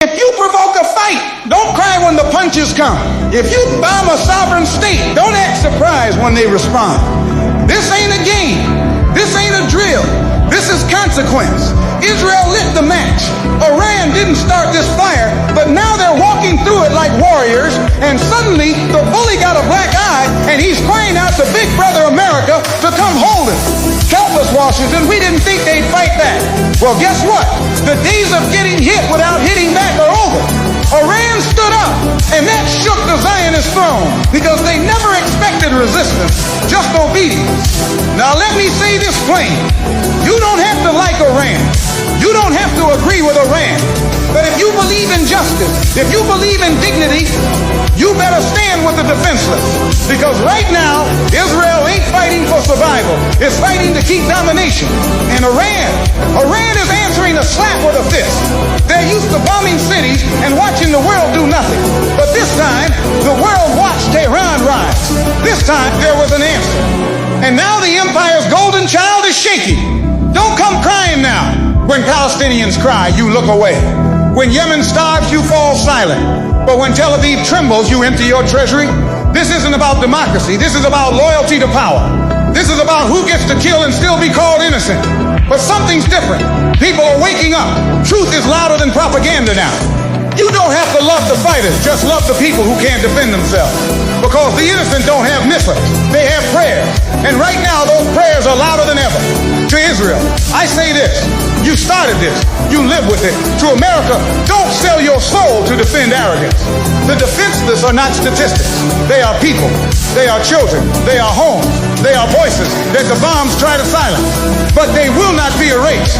If you provoke a fight, don't cry when the punches come. If you bomb a sovereign state, don't act surprised when they respond. This ain't a game. This ain't a drill. This is consequence. Israel lit the match. Iran didn't start this fire, but now they're walking through it like warriors, and suddenly the bully got a black eye, and he's crying out to Big Brother America to come hold him. Help us, Washington. We didn't think they'd fight back. Well, guess what? The days of getting hit without hitting back are over. Iran stood up, and that shook the Zionist throne, because they never expected resistance, just obedience. Now let me say this plain. You don't have to like Iran. You don't have to agree with Iran. But if you believe in justice, if you believe in dignity, you better stand with the defenseless. Because right now, Israel ain't fighting for survival. It's fighting to keep domination. And Iran is answering a slap with a fist. They're used to bombing cities and watching the world do nothing. But this time, the world watched Tehran rise. This time, there was an answer. And now the empire's golden child is shaking. Don't come crying now. When Palestinians cry, you look away. When Yemen starves, you fall silent. But when Tel Aviv trembles, you empty your treasury. This isn't about democracy. This is about loyalty to power. This is about who gets to kill and still be called innocent. But something's different. People are waking up. Truth is louder than propaganda now. You don't have to love the fighters, just love the people who can't defend themselves. Because the innocent don't have missiles, they have prayers. And right now, those prayers are louder than ever. To Israel, I say this, you started this, you live with it. To America, don't sell your soul to defend arrogance. The defenseless are not statistics. They are people, they are children, they are homes, they are voices that the bombs try to silence. But they will not be erased.